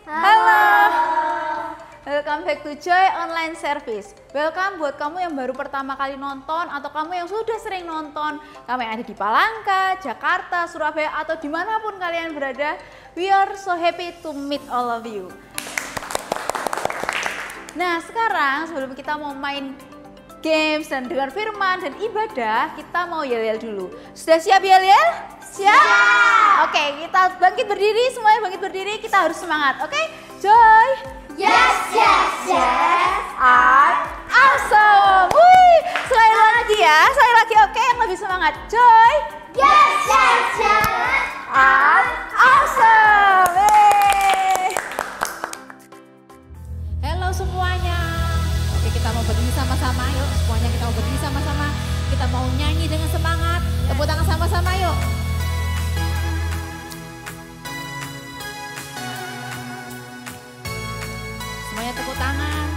Halo. Welcome back to Joy Online Service. Welcome buat kamu yang baru pertama kali nonton atau kamu yang sudah sering nonton. Kamu yang ada di Palangka, Jakarta, Surabaya atau dimanapun kalian berada. We are so happy to meet all of you. Nah sekarang sebelum kita mau main games dan dengar firman dan ibadah, kita mau yel-yel dulu. Sudah siap yel-yel? Siap! Oke, kita bangkit berdiri, semuanya bangkit berdiri, kita harus semangat, oke? Joy! Yes, yes, yes! I'm awesome! Wih, sekali lagi ya, sekali lagi oke, yang lebih semangat. Joy! Yes, yes, yes! I'm awesome! Wih. Halo semuanya. Oke, kita mau berdiri sama-sama yuk. Semuanya kita mau berdiri sama-sama. Kita mau nyanyi dengan semangat. Tepuk tangan sama-sama yuk. Semuanya tepuk tangan.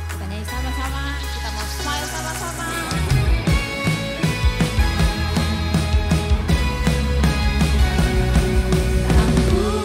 Kita nyanyi sama-sama. Kita mau smile sama-sama. Aku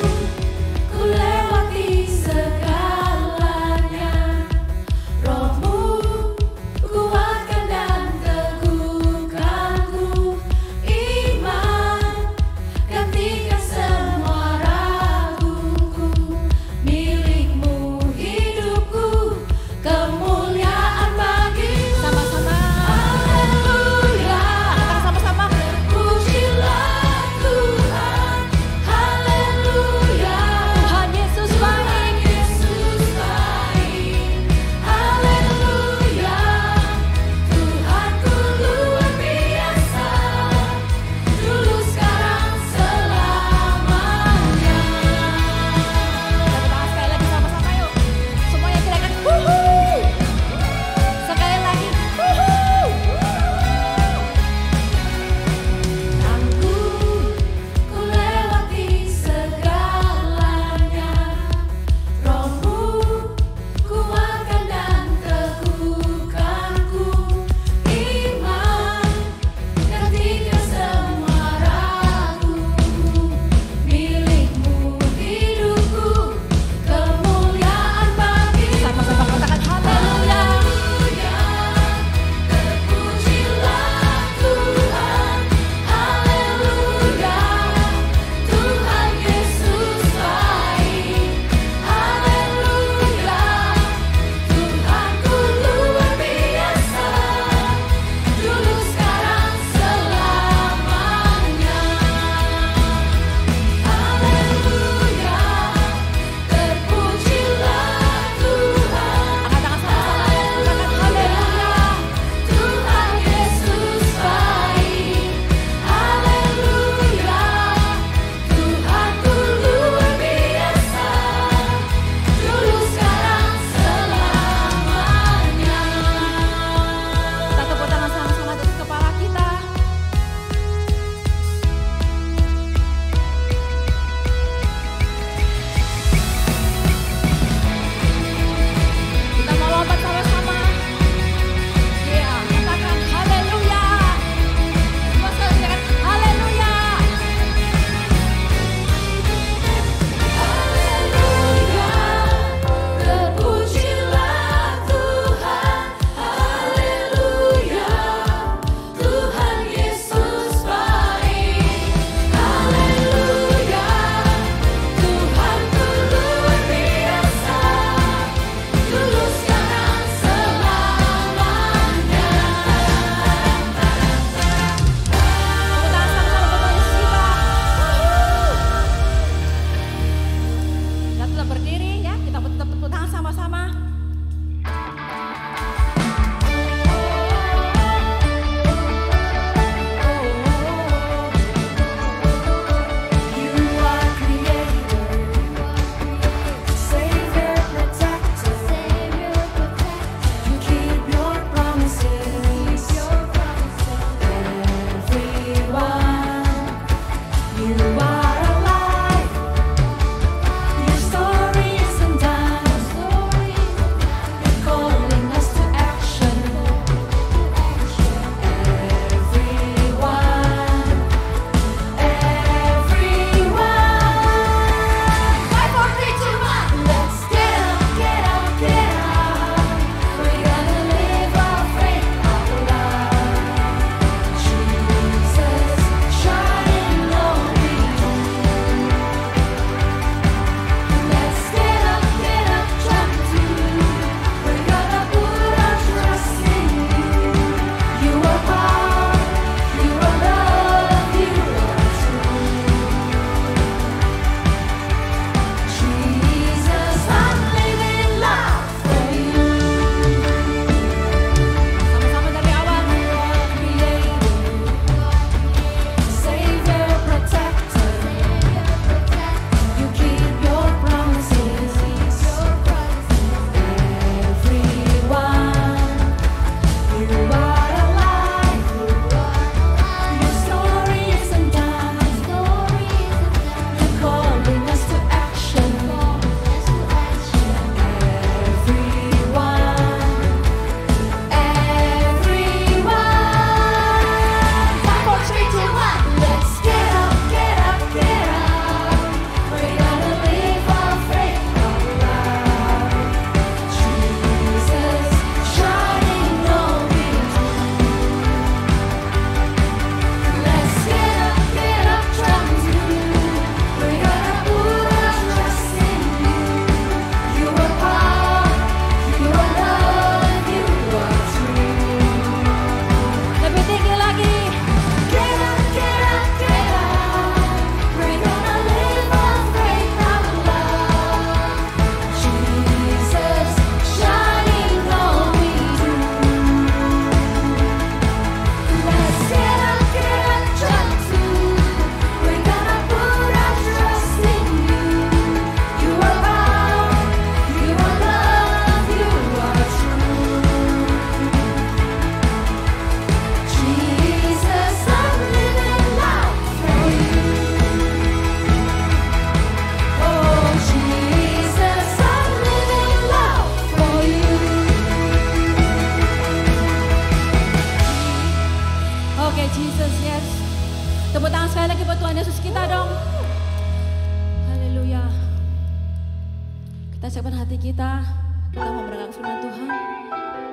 Kita siapkan hati kita mau mendengarkan firman Tuhan.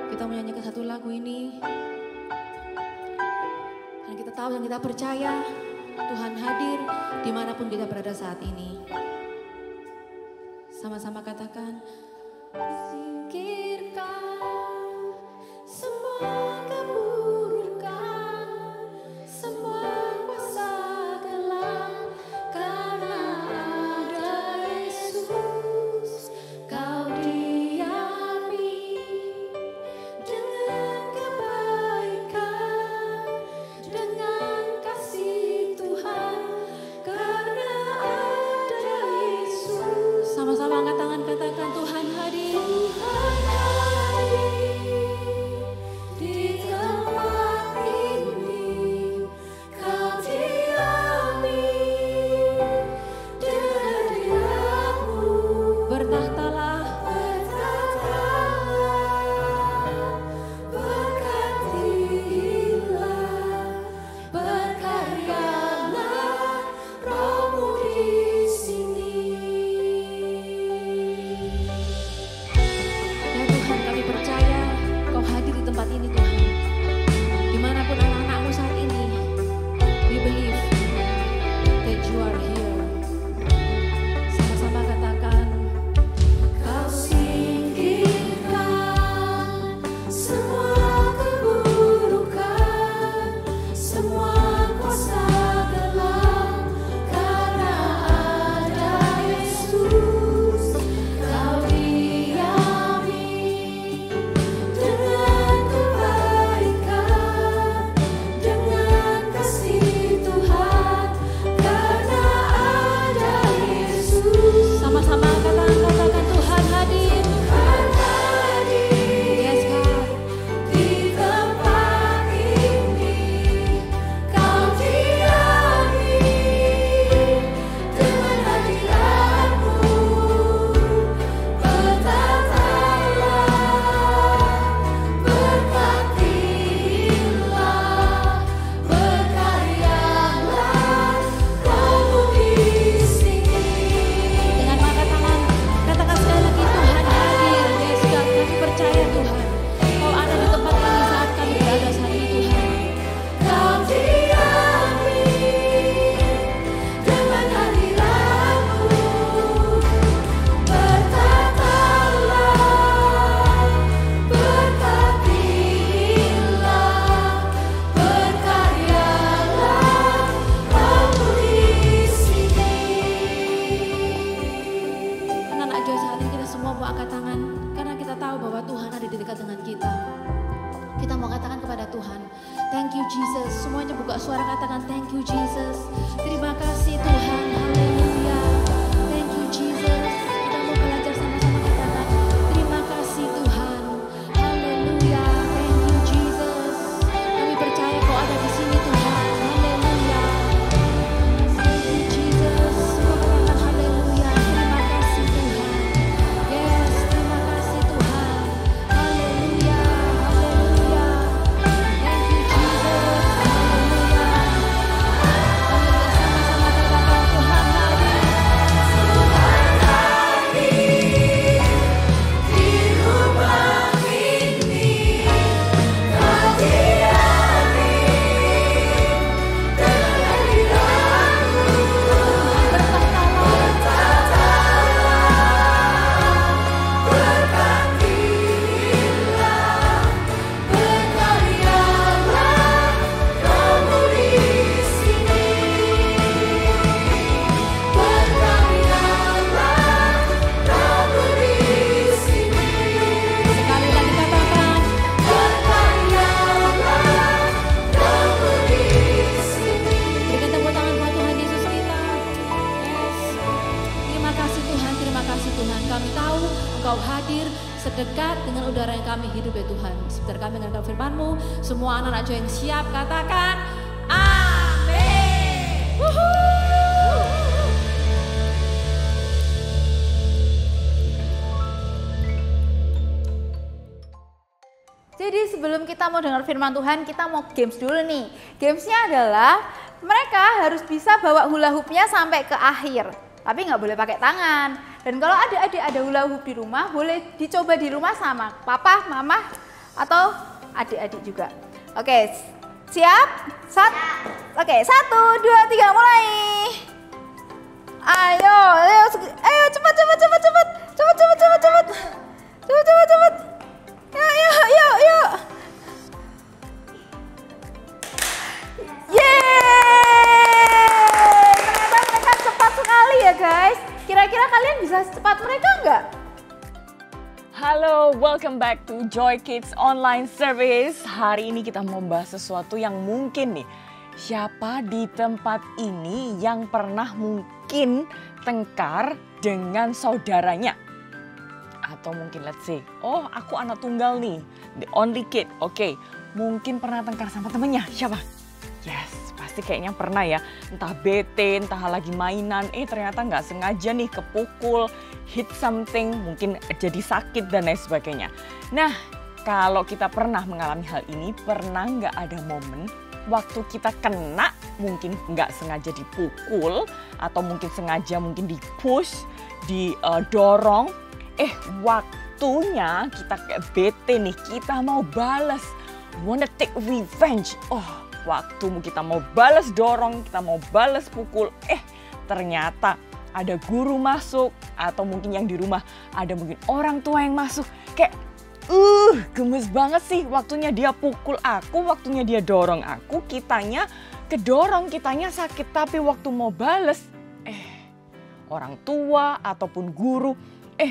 Kita menyanyikan satu lagu ini. Dan kita tahu dan kita percaya Tuhan hadir dimanapun kita berada saat ini. Sama-sama katakan, singkirkan semua keburukan, semua kuasa gelap, karena ada Yesus. Kau diami dengan kebaikan, dengan kasih Tuhan, karena ada Yesus. Sama-sama angkat tangan, katakan Tuhan hadir. Tuhan hadir di tempat ini, Kau diami dengan hadirat-Mu. Bertahtalah, berkatilah, berkaryalah Roh-Mu di sini. Ya Tuhan, kami percaya Kau hadir di tempat ini Tuhan. Dimanapun anak-anak-Mu saat ini, we believe that you are here. Sama-sama katakan, Kau singkirkan semua keburukan, semua kuasa gelap, karena ada Yesus. Kau diami dengan kebaikan, dengan kasih Tuhan, karena ada Yesus. Sama-sama katakan Tuhan hadir. Tuhan hadir. Yes God. Di tempat ini, Kau diami dengan hadirat-Mu. Bertahtalah, berkatilah, berkaryalah Roh-Mu di sini. Dengan angkat tangan, katakan sekali lagi, Tuhan hadir. Yes God, kami percaya Tuhan, Kau ada di tempat ini saat kami berada saat ini Tuhan. Kau diami dengan hadirat-Mu. Bertahtalah, berkatilah, berkaryalah Roh-Mu di sini. Anak-anak Joy, saat ini kita semua mau angkat tangan karena kita tahu bahwa Tuhan ada di dekat dengan kita. Kita mau katakan kepada Tuhan, thank you Jesus. Semuanya buka suara, katakan thank you Jesus. Terima kasih Tuhan, haleluya. Thank you Jesus. Kita mau belajar sama-sama, katakan terima kasih Tuhan, haleluya. Thank you Jesus. Kami percaya Kau ada di sini Tuhan, haleluya. Thank you Jesus. Semua katakan haleluya. Terima kasih Tuhan. Yes, terima kasih Tuhan. Haleluya, haleluya. Thank you Jesus. Haleluya. Haleluya, sama-sama katakan Tuhan hadir. Engkau hadir sedekat dengan udara yang kami hidup ya Tuhan. Sebentar kami mendengarkan firman-Mu. Semua anak-anak Joy yang siap katakan amin. Jadi sebelum kita mau dengar firman Tuhan, kita mau games dulu nih. Gamesnya adalah mereka harus bisa bawa hula hoopnya sampai ke akhir. Tapi nggak boleh pakai tangan. Dan kalau adik-adik ada hula hoop di rumah, boleh dicoba di rumah sama papa, mama, atau adik-adik juga. Oke, siap? Oke, 1, 2, 3, mulai. Ayo, cepat. Yuk. Yeay! Ternyata mereka cepat sekali ya guys. Kira-kira kalian bisa secepat mereka nggak? Halo, welcome back to Joy Kids Online Service. Hari ini kita mau bahas sesuatu yang mungkin nih, siapa di tempat ini yang pernah mungkin tengkar dengan saudaranya? Atau mungkin let's say, oh aku anak tunggal nih, the only kid. Oke, mungkin pernah tengkar sama temennya, siapa? Yes, pasti kayaknya pernah ya. Entah bete, entah lagi mainan, ternyata nggak sengaja nih kepukul, hit something, mungkin jadi sakit dan lain sebagainya. Nah, kalau kita pernah mengalami hal ini, pernah nggak ada momen waktu kita kena, mungkin nggak sengaja dipukul, atau mungkin sengaja mungkin di-push, didorong, waktunya kita kayak bete nih, kita mau balas, wanna take revenge. Waktu kita mau balas dorong, kita mau balas pukul, ternyata ada guru masuk, atau mungkin yang di rumah ada mungkin orang tua yang masuk. Kayak, gemes banget sih, waktunya dia pukul aku, waktunya dia dorong aku, kitanya kedorong, kitanya sakit, tapi waktu mau balas, orang tua ataupun guru,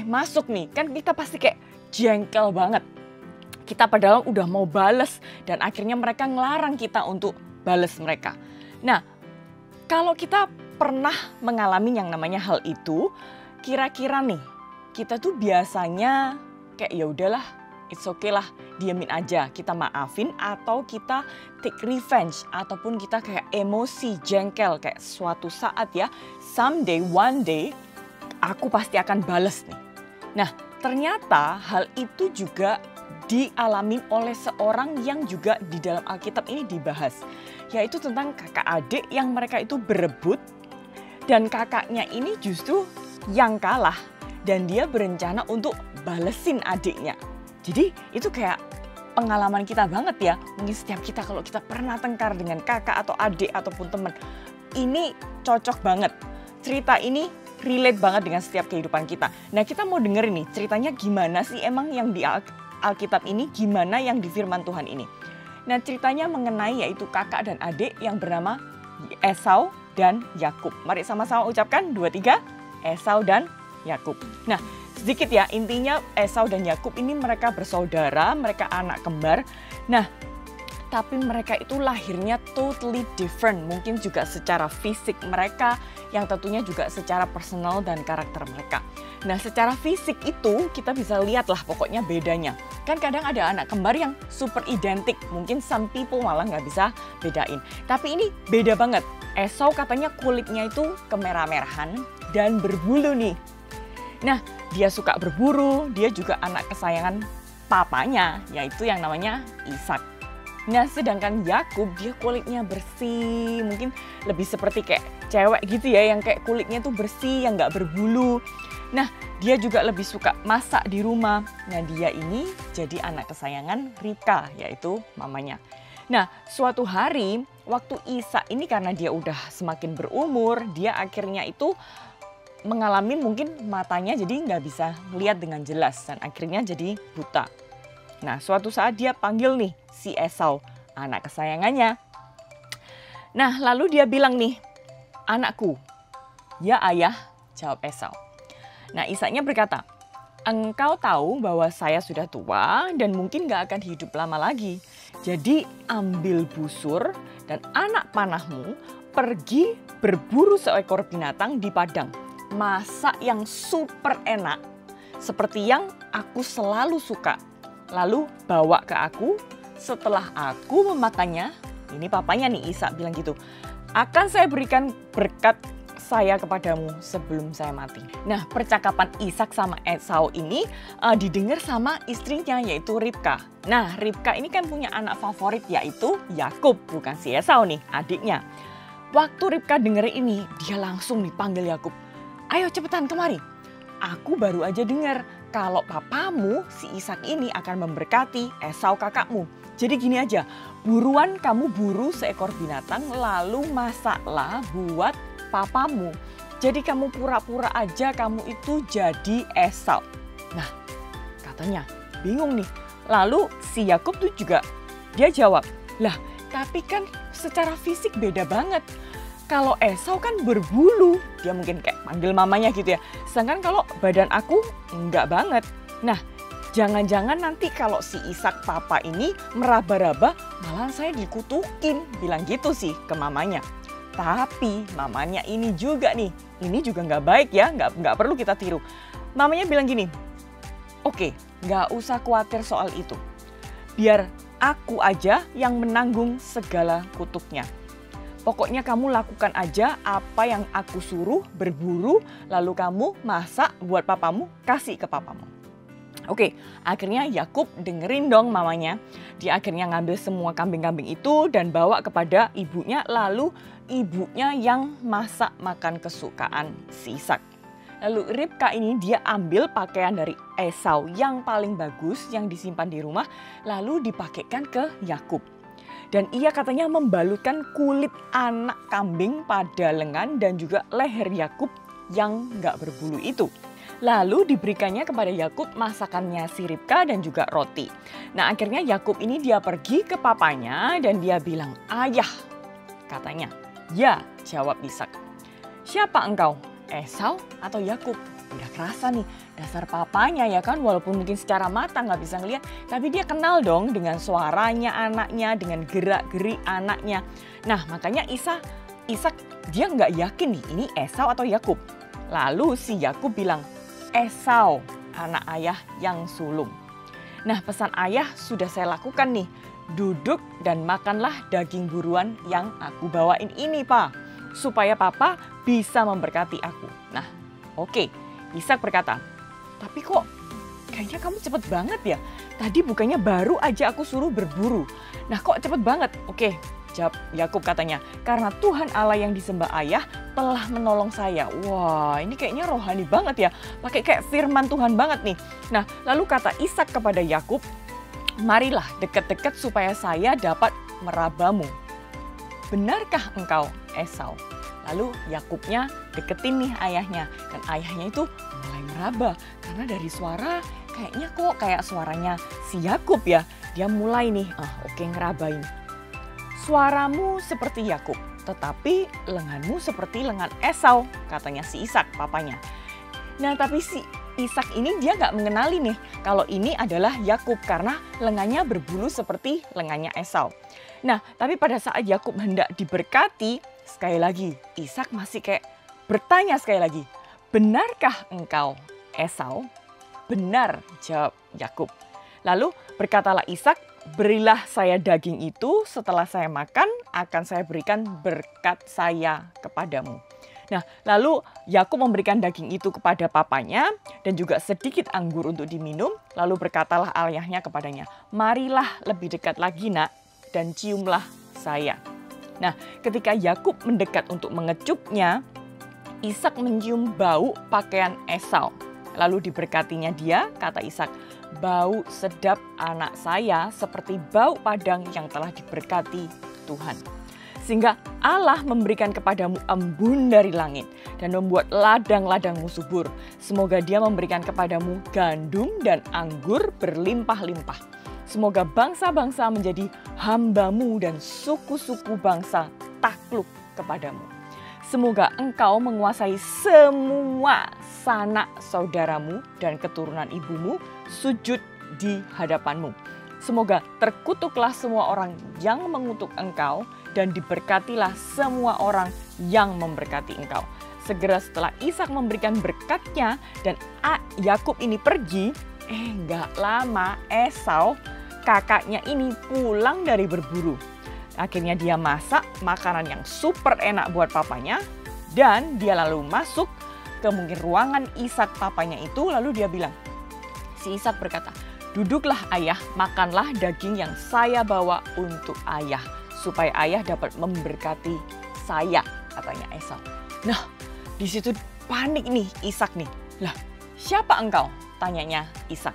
masuk nih, kan kita pasti kayak jengkel banget. Kita padahal udah mau bales dan akhirnya mereka ngelarang kita untuk bales mereka. Nah, kalau kita pernah mengalami yang namanya hal itu, kira-kira nih kita tuh biasanya kayak ya udahlah, it's okay lah, diamin aja, kita maafin atau kita take revenge ataupun kita kayak emosi, jengkel kayak suatu saat ya, someday, one day aku pasti akan bales nih. Nah, ternyata hal itu juga dialamin oleh seorang yang juga di dalam Alkitab ini dibahas, yaitu tentang kakak adik yang mereka itu berebut dan kakaknya ini justru yang kalah dan dia berencana untuk balesin adiknya. Jadi itu kayak pengalaman kita banget ya, mungkin setiap kita kalau kita pernah tengkar dengan kakak atau adik ataupun teman, ini cocok banget. Cerita ini relate banget dengan setiap kehidupan kita. Nah, kita mau denger nih ceritanya gimana sih emang yang di Alkitab ini, gimana yang di firman Tuhan ini. Nah, ceritanya mengenai yaitu kakak dan adik yang bernama Esau dan Yakub. Mari sama-sama ucapkan 2, 3, Esau dan Yakub. Nah, sedikit ya, intinya Esau dan Yakub ini mereka bersaudara, mereka anak kembar. Nah, tapi mereka itu lahirnya totally different. Mungkin juga secara fisik mereka, yang tentunya juga secara personal dan karakter mereka. Nah, secara fisik itu kita bisa lihat lah pokoknya bedanya. Kan kadang ada anak kembar yang super identik. Mungkin some people malah nggak bisa bedain. Tapi ini beda banget. Esau katanya kulitnya itu kemerah-merahan dan berbulu nih. Nah, dia suka berburu, dia juga anak kesayangan papanya, yaitu yang namanya Ishak. Nah, sedangkan Yakub dia kulitnya bersih, mungkin lebih seperti kayak cewek gitu ya, yang kayak kulitnya tuh bersih, yang nggak berbulu. Nah, dia juga lebih suka masak di rumah. Nah, dia ini jadi anak kesayangan Ribka, yaitu mamanya. Nah, suatu hari waktu Ishak ini karena dia udah semakin berumur, dia akhirnya itu mengalami mungkin matanya jadi nggak bisa lihat dengan jelas dan akhirnya jadi buta. Nah, suatu saat dia panggil nih si Esau, anak kesayangannya. Nah, lalu dia bilang nih, anakku. Ya ayah, jawab Esau. Nah, Ishaknya berkata, engkau tahu bahwa saya sudah tua dan mungkin gak akan hidup lama lagi. Jadi ambil busur dan anak panahmu, pergi berburu seekor binatang di padang. Masak yang super enak, seperti yang aku selalu suka. Lalu bawa ke aku, setelah aku memakannya, ini papanya nih Ishak bilang gitu, akan saya berikan berkat saya kepadamu sebelum saya mati. Nah, percakapan Ishak sama Esau ini didengar sama istrinya yaitu Ribka. Nah, Ribka ini kan punya anak favorit yaitu Yakub, bukan si Esau nih, adiknya. Waktu Ribka denger ini, dia langsung dipanggil Yakub. Ayo cepetan kemari. aku baru aja dengar kalau papamu si Ishak ini akan memberkati Esau kakakmu. Jadi gini aja, buruan kamu buru seekor binatang lalu masaklah buat papamu. Jadi kamu pura-pura aja kamu itu jadi Esau. Nah, katanya bingung nih. Lalu si Yakub tuh juga dia jawab, lah tapi kan secara fisik beda banget. Kalau Esau kan berbulu, dia mungkin kayak panggil mamanya gitu ya. Sedangkan kalau badan aku enggak banget. Nah, jangan-jangan nanti kalau si Ishak papa ini meraba-raba, malah saya dikutukin. Bilang gitu sih ke mamanya. Tapi mamanya ini juga nih, ini juga nggak baik ya, nggak perlu kita tiru. Mamanya bilang gini, oke, nggak usah khawatir soal itu. Biar aku aja yang menanggung segala kutuknya. Pokoknya kamu lakukan aja apa yang aku suruh, berburu, lalu kamu masak buat papamu, kasih ke papamu. Oke, akhirnya Yakub dengerin dong mamanya. Dia akhirnya ngambil semua kambing-kambing itu dan bawa kepada ibunya, lalu ibunya yang masak makan kesukaan si Ishak. Lalu Ribka ini dia ambil pakaian dari Esau yang paling bagus yang disimpan di rumah, lalu dipakaikan ke Yakub. Dan ia katanya membalutkan kulit anak kambing pada lengan dan juga leher Yakub yang nggak berbulu itu. Lalu diberikannya kepada Yakub masakannya si Ribka dan juga roti. Nah akhirnya Yakub ini dia pergi ke papanya dan dia bilang, ayah, katanya. Ya, jawab Ishak. Siapa engkau? Esau atau Yakub? Udah kerasa nih dasar papanya ya kan, walaupun mungkin secara mata nggak bisa ngeliat, tapi dia kenal dong dengan suaranya anaknya, dengan gerak-gerik anaknya. Nah makanya Ishak dia nggak yakin nih ini Esau atau Yakub. Lalu si Yakub bilang, Esau, anak ayah yang sulung. Nah pesan ayah sudah saya lakukan nih, duduk dan makanlah daging buruan yang aku bawain ini Pak, supaya papa bisa memberkati aku. Nah oke. Ishak berkata, tapi kok kayaknya kamu cepet banget ya. Tadi bukannya baru aja aku suruh berburu. Nah kok cepet banget? Oke, jawab Yakub katanya, karena Tuhan Allah yang disembah ayah telah menolong saya. Wah ini kayaknya rohani banget ya. Pakai kayak firman Tuhan banget nih. Nah lalu kata Ishak kepada Yakub, marilah dekat-dekat supaya saya dapat merabamu. Benarkah engkau Esau? Lalu Yakubnya deketin nih ayahnya. Dan ayahnya itu mulai meraba. Karena dari suara kayaknya kok kayak suaranya si Yakub ya. Dia mulai nih, oke ngerabain. Suaramu seperti Yakub, tetapi lenganmu seperti lengan Esau, katanya si Ishak papanya. Nah tapi si Ishak ini dia nggak mengenali nih kalau ini adalah Yakub karena lengannya berbulu seperti lengannya Esau. Nah tapi pada saat Yakub hendak diberkati, sekali lagi Ishak masih kayak bertanya sekali lagi, benarkah engkau Esau? Benar, jawab Yakub. Lalu berkatalah Ishak, berilah saya daging itu, setelah saya makan akan saya berikan berkat saya kepadamu. Nah, lalu Yakub memberikan daging itu kepada papanya dan juga sedikit anggur untuk diminum. Lalu berkatalah ayahnya kepadanya, marilah lebih dekat lagi nak dan ciumlah saya. Nah, ketika Yakub mendekat untuk mengecupnya, Ishak mencium bau pakaian Esau. Lalu diberkatinya dia, kata Ishak, bau sedap anak saya seperti bau padang yang telah diberkati Tuhan. Sehingga Allah memberikan kepadamu embun dari langit dan membuat ladang-ladangmu subur. Semoga dia memberikan kepadamu gandum dan anggur berlimpah-limpah. Semoga bangsa-bangsa menjadi hambamu dan suku-suku bangsa takluk kepadamu. Semoga engkau menguasai semua sanak saudaramu dan keturunan ibumu sujud di hadapanmu. Semoga terkutuklah semua orang yang mengutuk engkau dan diberkatilah semua orang yang memberkati engkau. Segera setelah Ishak memberikan berkatnya dan Yakub ini pergi, nggak lama Esau kakaknya ini pulang dari berburu. Akhirnya dia masak makanan yang super enak buat papanya dan dia lalu masuk ke mungkin ruangan Ishak papanya itu, lalu dia bilang, si Ishak berkata, duduklah ayah, makanlah daging yang saya bawa untuk ayah, supaya ayah dapat memberkati saya, katanya Esau. Nah, di situ panik nih Ishak nih. Lah, siapa engkau? Tanyanya Ishak.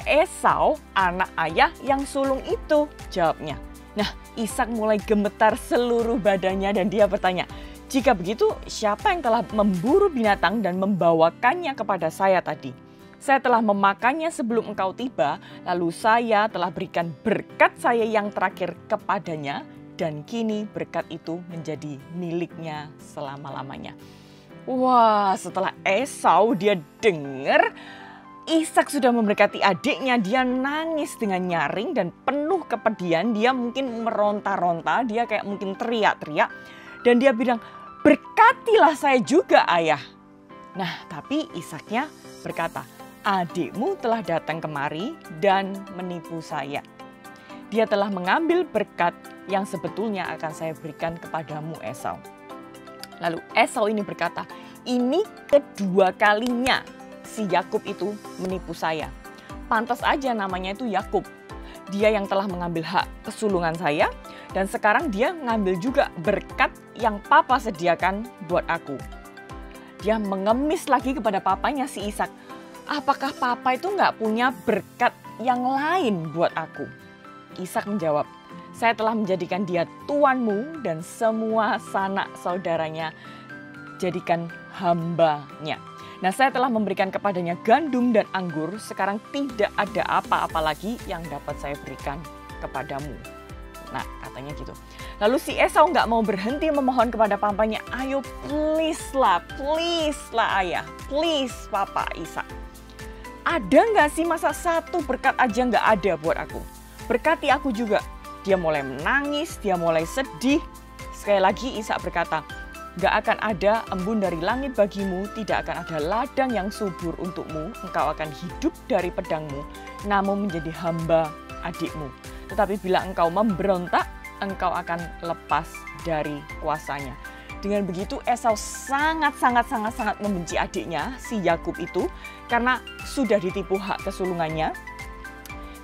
Esau, anak ayah yang sulung itu, jawabnya. Nah, Ishak mulai gemetar seluruh badannya dan dia bertanya, jika begitu, siapa yang telah memburu binatang dan membawakannya kepada saya tadi? Saya telah memakannya sebelum engkau tiba, lalu saya telah berikan berkat saya yang terakhir kepadanya, dan kini berkat itu menjadi miliknya selama-lamanya. Wah, setelah Esau dia dengar Ishak sudah memberkati adiknya, dia nangis dengan nyaring dan penuh kepedihan. Dia mungkin meronta-ronta, dia kayak mungkin teriak-teriak. Dan dia bilang, berkatilah saya juga ayah. Nah, tapi Ishaknya berkata, adikmu telah datang kemari dan menipu saya. Dia telah mengambil berkat yang sebetulnya akan saya berikan kepadamu Esau. Lalu Esau ini berkata, ini kedua kalinya si Yakub itu menipu saya. Pantas aja namanya itu Yakub. Dia yang telah mengambil hak kesulungan saya dan sekarang dia ngambil juga berkat yang papa sediakan buat aku. Dia mengemis lagi kepada papanya si Ishak. Apakah papa itu nggak punya berkat yang lain buat aku? Ishak menjawab, saya telah menjadikan dia tuanmu dan semua sanak saudaranya jadikan hambanya. Nah, saya telah memberikan kepadanya gandum dan anggur, sekarang tidak ada apa-apa lagi yang dapat saya berikan kepadamu. Nah, katanya gitu. Lalu si Esau nggak mau berhenti memohon kepada papanya, ayo please lah ayah, please papa Ishak. Ada nggak sih masa satu berkat aja nggak ada buat aku? Berkati aku juga. Dia mulai menangis, dia mulai sedih. Sekali lagi Ishak berkata, gak akan ada embun dari langit bagimu, tidak akan ada ladang yang subur untukmu, engkau akan hidup dari pedangmu, namun menjadi hamba adikmu. Tetapi bila engkau memberontak, engkau akan lepas dari kuasanya. Dengan begitu Esau sangat membenci adiknya, si Yakub itu, karena sudah ditipu hak kesulungannya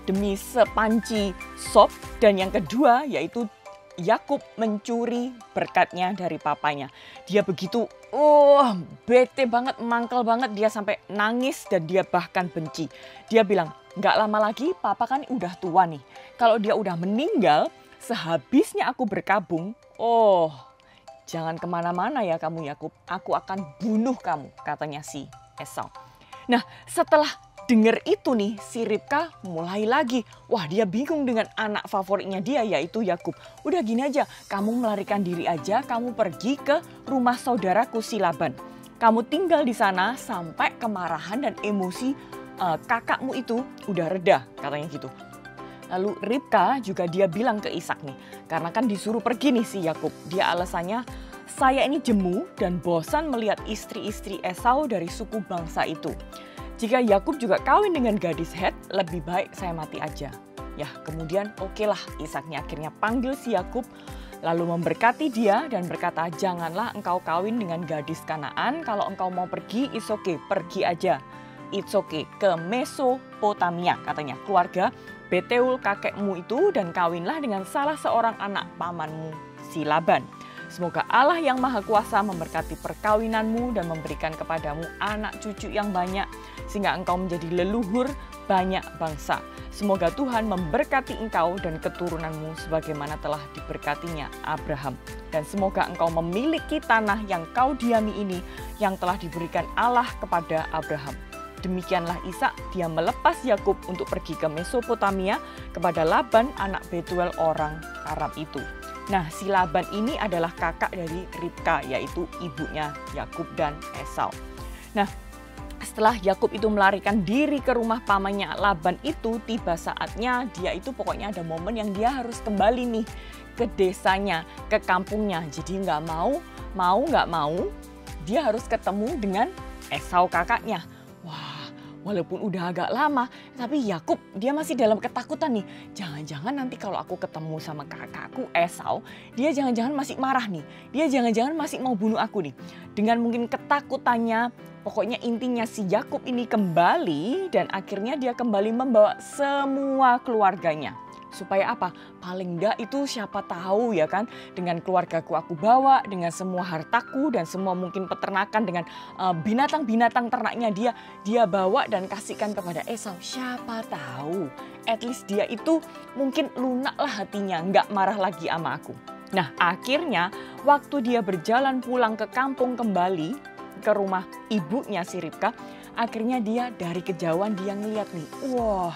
demi sepanci sop, dan yang kedua yaitu Yakub mencuri berkatnya dari papanya. Dia begitu bete banget, mangkel banget, dia sampai nangis dan dia bahkan benci. Dia bilang, gak lama lagi papa kan udah tua nih. Kalau dia udah meninggal, sehabisnya aku berkabung, jangan kemana-mana ya kamu Yakub, aku akan bunuh kamu, katanya si Esau. Nah, setelah dengar itu nih, si Ribka mulai lagi. Wah, dia bingung dengan anak favoritnya dia yaitu Yakub. Udah gini aja, kamu melarikan diri aja, kamu pergi ke rumah saudaraku si Laban. Kamu tinggal di sana sampai kemarahan dan emosi kakakmu itu udah reda, katanya gitu. Lalu Ribka juga dia bilang ke Ishak nih, karena kan disuruh pergi nih si Yakub. Dia alasannya, saya ini jemu dan bosan melihat istri-istri Esau dari suku bangsa itu. Jika Yakub juga kawin dengan gadis Het, lebih baik saya mati aja. Ya, kemudian okelah Ishaknya akhirnya panggil si Yakub, lalu memberkati dia dan berkata, janganlah engkau kawin dengan gadis Kanaan, kalau engkau mau pergi, it's okay, pergi aja. It's okay, ke Mesopotamia katanya, keluarga Beteul kakekmu itu, dan kawinlah dengan salah seorang anak pamanmu si Laban. Semoga Allah yang Maha Kuasa memberkati perkawinanmu dan memberikan kepadamu anak cucu yang banyak, sehingga engkau menjadi leluhur banyak bangsa. Semoga Tuhan memberkati engkau dan keturunanmu sebagaimana telah diberkatinya Abraham. Dan semoga engkau memiliki tanah yang kau diami ini yang telah diberikan Allah kepada Abraham. Demikianlah Ishak, dia melepas Yakub untuk pergi ke Mesopotamia kepada Laban anak Betuel orang Aram itu. Nah, si Laban ini adalah kakak dari Ribka, yaitu ibunya Yakub dan Esau. Nah, setelah Yakub itu melarikan diri ke rumah pamannya Laban itu, tiba saatnya dia itu pokoknya ada momen yang dia harus kembali nih ke desanya, ke kampungnya. Jadi nggak mau, dia harus ketemu dengan Esau kakaknya. Wah, walaupun udah agak lama, tapi Yakub dia masih dalam ketakutan nih. Jangan-jangan nanti kalau aku ketemu sama kakakku Esau, dia jangan-jangan masih marah nih. Dia jangan-jangan masih mau bunuh aku nih. Dengan mungkin ketakutannya, pokoknya intinya si Yakub ini kembali dan akhirnya dia kembali membawa semua keluarganya. Supaya apa? Paling enggak itu siapa tahu ya kan, dengan keluargaku aku bawa, dengan semua hartaku dan semua mungkin peternakan, dengan binatang-binatang ternaknya dia bawa dan kasihkan kepada Esau. Siapa tahu, at least dia itu mungkin lunaklah hatinya, nggak marah lagi sama aku. Nah akhirnya waktu dia berjalan pulang ke kampung kembali, ke rumah ibunya si Ribka, akhirnya dia dari kejauhan dia ngeliat nih, wah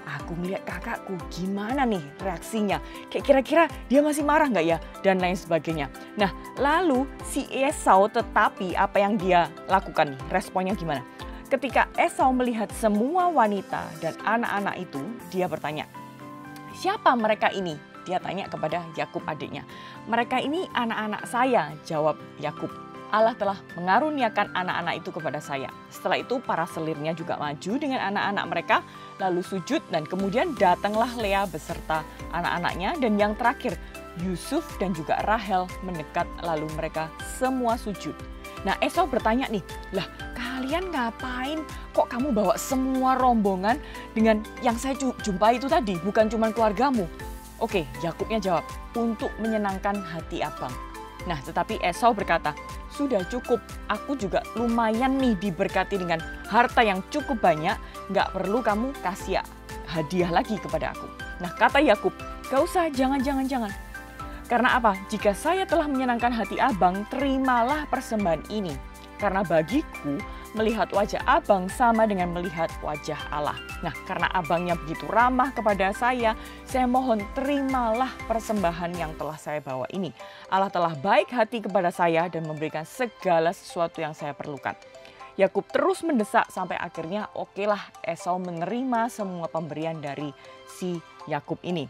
aku ngeliat kakakku, gimana nih reaksinya? Kayak kira-kira dia masih marah nggak ya? Dan lain sebagainya. Nah lalu si Esau tetapi apa yang dia lakukan nih? Responnya gimana? Ketika Esau melihat semua wanita dan anak-anak itu, dia bertanya, siapa mereka ini? Dia tanya kepada Yakub adiknya. Mereka ini anak-anak saya, jawab Yakub. Allah telah mengaruniakan anak-anak itu kepada saya. Setelah itu para selirnya juga maju dengan anak-anak mereka, lalu sujud dan kemudian datanglah Lea beserta anak-anaknya, dan yang terakhir Yusuf dan juga Rahel mendekat, lalu mereka semua sujud. Nah Esau bertanya nih, lah kalian ngapain kok kamu bawa semua rombongan dengan yang saya jumpai itu tadi, bukan cuma keluargamu? Oke, Yakubnya jawab, untuk menyenangkan hati abang. Nah tetapi Esau berkata, sudah cukup, aku juga lumayan nih diberkati dengan harta yang cukup banyak, nggak perlu kamu kasih hadiah lagi kepada aku. Nah kata Yakub, gak usah, jangan. Karena apa? Jika saya telah menyenangkan hati abang, terimalah persembahan ini. Karena bagiku, melihat wajah abang sama dengan melihat wajah Allah. Nah karena abangnya begitu ramah kepada saya mohon terimalah persembahan yang telah saya bawa ini. Allah telah baik hati kepada saya dan memberikan segala sesuatu yang saya perlukan. Yakub terus mendesak sampai akhirnya okelah Esau menerima semua pemberian dari si Yakub ini.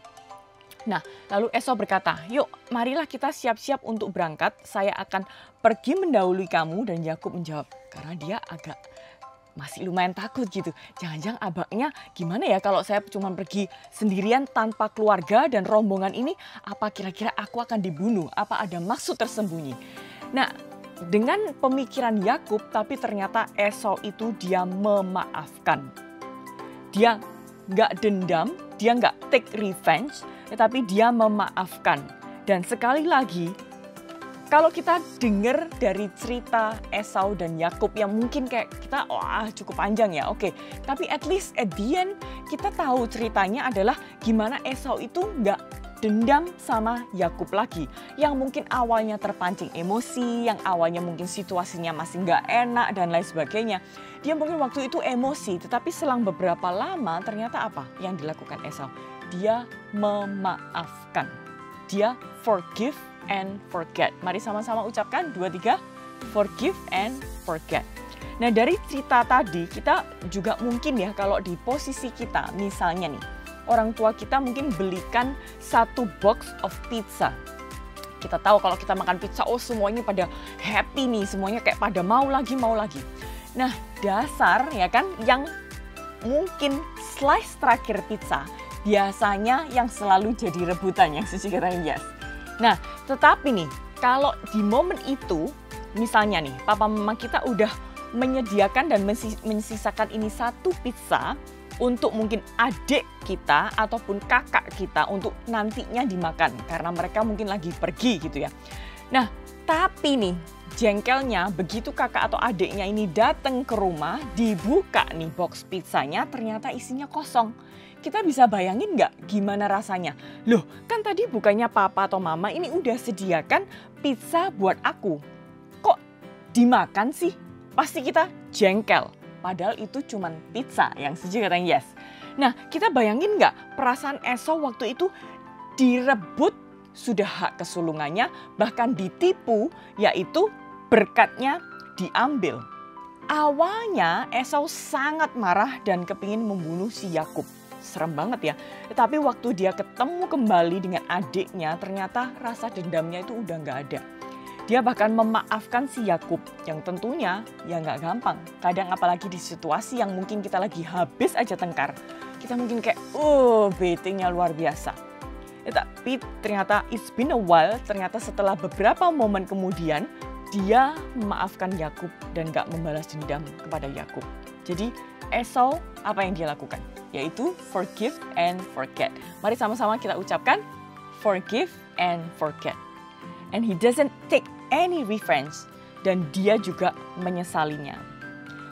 Nah, lalu Esau berkata, yuk marilah kita siap-siap untuk berangkat, saya akan pergi mendahului kamu. Dan Yakub menjawab, karena dia agak masih lumayan takut gitu. Jangan-jangan abangnya gimana ya kalau saya cuma pergi sendirian tanpa keluarga dan rombongan ini, apa kira-kira aku akan dibunuh? Apa ada maksud tersembunyi? Nah, dengan pemikiran Yakub, tapi ternyata Esau itu dia memaafkan. Dia nggak dendam, dia nggak take revenge, tetapi dia memaafkan. Dan sekali lagi, kalau kita dengar dari cerita Esau dan Yakub yang mungkin kayak kita, wah cukup panjang ya, oke. Tapi at least at the end kita tahu ceritanya adalah gimana Esau itu nggak dendam sama Yakub lagi. Yang mungkin awalnya terpancing emosi, yang awalnya mungkin situasinya masih nggak enak dan lain sebagainya. Dia mungkin waktu itu emosi, tetapi selang beberapa lama ternyata apa yang dilakukan Esau? Dia memaafkan. Dia forgive and forget. Mari sama-sama ucapkan 2, 3, forgive and forget. Nah dari cerita tadi kita juga mungkin ya kalau di posisi kita misalnya nih, orang tua kita mungkin belikan 1 box of pizza. Kita tahu kalau kita makan pizza, oh semuanya pada happy nih, semuanya kayak pada mau lagi. Nah dasar ya kan yang mungkin slice terakhir pizza biasanya yang selalu jadi rebutan, yang Suci katakan yes. Nah tetapi nih kalau di momen itu misalnya nih papa mama kita udah menyediakan dan mensisakan ini 1 pizza untuk mungkin adik kita ataupun kakak kita untuk nantinya dimakan karena mereka mungkin lagi pergi gitu ya. Nah tapi nih jengkelnya begitu kakak atau adiknya ini datang ke rumah, dibuka nih box pizzanya ternyata isinya kosong. Kita bisa bayangin nggak gimana rasanya? Loh kan tadi bukannya papa atau mama ini udah sediakan pizza buat aku. Kok dimakan sih? Pasti kita jengkel. Padahal itu cuman pizza, yang Suci katanya yes. Nah kita bayangin nggak perasaan Esau waktu itu direbut sudah hak kesulungannya, bahkan ditipu, yaitu berkatnya diambil. Awalnya Esau sangat marah dan kepingin membunuh si Yakub. Serem banget ya. Tetapi waktu dia ketemu kembali dengan adiknya, ternyata rasa dendamnya itu udah nggak ada. Dia bahkan memaafkan si Yakub yang tentunya ya nggak gampang. Kadang apalagi di situasi yang mungkin kita lagi habis aja tengkar. Kita mungkin kayak bete-nya luar biasa. Tapi ternyata it's been a while, ternyata setelah beberapa momen kemudian dia memaafkan Yakub dan gak membalas dendam kepada Yakub. Jadi Esau apa yang dia lakukan? Yaitu forgive and forget. Mari sama-sama kita ucapkan forgive and forget. And he doesn't take any revenge. Dan dia juga menyesalinya.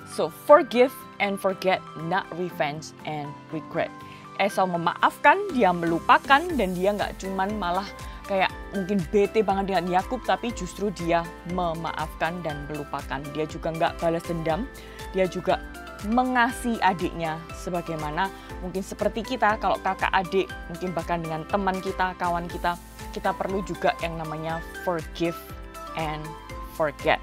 So forgive and forget, not revenge and regret. Esau memaafkan, dia melupakan, dan dia nggak cuman malah kayak mungkin bete banget dengan Yakub, tapi justru dia memaafkan dan melupakan. Dia juga nggak balas dendam, dia juga mengasihi adiknya sebagaimana mungkin seperti kita kalau kakak adik, mungkin bahkan dengan teman kita, kawan kita, kita perlu juga yang namanya forgive and forget.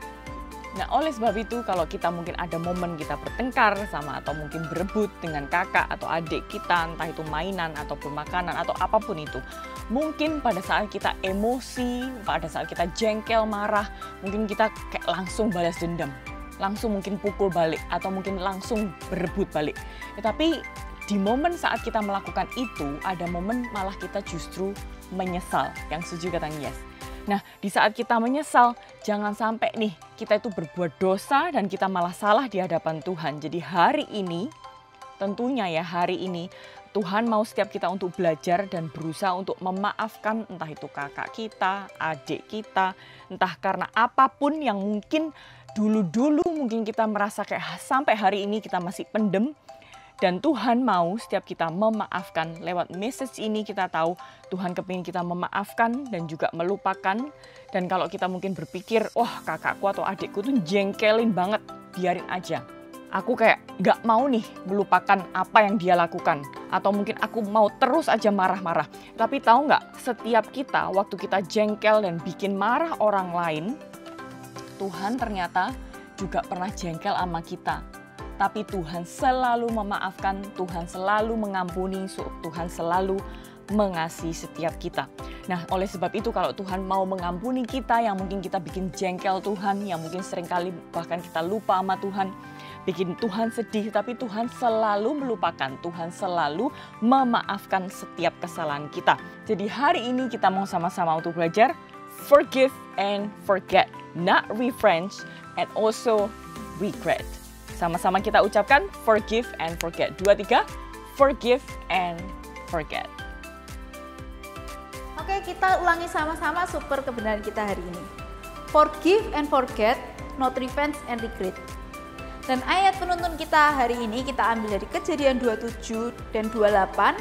Nah, oleh sebab itu kalau kita mungkin ada momen kita bertengkar sama atau mungkin berebut dengan kakak atau adik kita, entah itu mainan ataupun makanan atau apapun itu. Mungkin pada saat kita emosi, pada saat kita jengkel, marah, mungkin kita kayak langsung balas dendam. Langsung mungkin pukul balik atau mungkin langsung berebut balik. Tapi di momen saat kita melakukan itu, ada momen malah kita justru menyesal. Yang setuju katanya yes. Nah, di saat kita menyesal, jangan sampai nih kita itu berbuat dosa dan kita malah salah di hadapan Tuhan. Jadi hari ini, tentunya ya hari ini, Tuhan mau setiap kita untuk belajar dan berusaha untuk memaafkan entah itu kakak kita, adik kita, entah karena apapun yang mungkin dulu-dulu mungkin kita merasa kayak sampai hari ini kita masih pendem. Dan Tuhan mau setiap kita memaafkan. Lewat message ini kita tahu Tuhan kepingin kita memaafkan dan juga melupakan. Dan kalau kita mungkin berpikir, wah kakakku atau adikku tuh jengkelin banget, biarin aja. Aku kayak gak mau nih melupakan apa yang dia lakukan. Atau mungkin aku mau terus aja marah-marah. Tapi tahu gak, setiap kita waktu kita jengkel dan bikin marah orang lain, Tuhan ternyata juga pernah jengkel sama kita. Tapi Tuhan selalu memaafkan, Tuhan selalu mengampuni, Tuhan selalu mengasihi setiap kita. Nah, oleh sebab itu kalau Tuhan mau mengampuni kita yang mungkin kita bikin jengkel Tuhan, yang mungkin seringkali bahkan kita lupa sama Tuhan, bikin Tuhan sedih, tapi Tuhan selalu melupakan, Tuhan selalu memaafkan setiap kesalahan kita. Jadi hari ini kita mau sama-sama untuk belajar forgive and forget, not revenge and also regret. Sama-sama kita ucapkan forgive and forget. 2, 3, forgive and forget. Oke, kita ulangi sama-sama super kebenaran kita hari ini. Forgive and forget, not revenge and regret. Dan ayat penuntun kita hari ini kita ambil dari Kejadian 27 dan 28,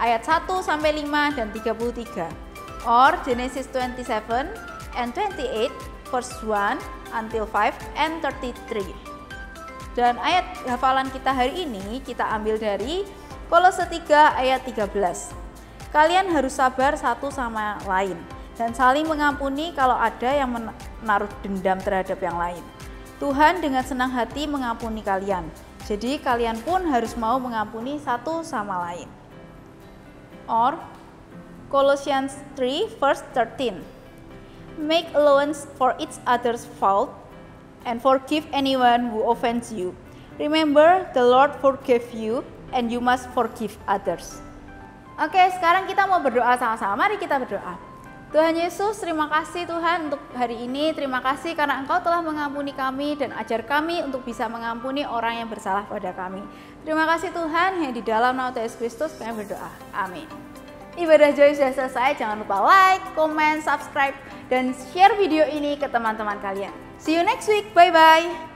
ayat 1-5 dan 33. Or Genesis 27 and 28, verse 1 until 5 and 33. Dan ayat hafalan kita hari ini kita ambil dari Kolose 3 ayat 13. Kalian harus sabar satu sama lain dan saling mengampuni kalau ada yang menaruh dendam terhadap yang lain. Tuhan dengan senang hati mengampuni kalian. Jadi kalian pun harus mau mengampuni satu sama lain. Or Colossians 3 verse 13. Make allowance for each other's fault and forgive anyone who offends you. Remember, the Lord forgave you and you must forgive others. Oke, sekarang kita mau berdoa sama-sama. Mari kita berdoa. Tuhan Yesus, terima kasih Tuhan untuk hari ini. Terima kasih karena Engkau telah mengampuni kami dan ajar kami untuk bisa mengampuni orang yang bersalah pada kami. Terima kasih Tuhan, yang di dalam nama Yesus Kristus kami berdoa. Amin. Ibadah Joy sudah selesai. Jangan lupa like, comment, subscribe, dan share video ini ke teman-teman kalian. See you next week. Bye-bye.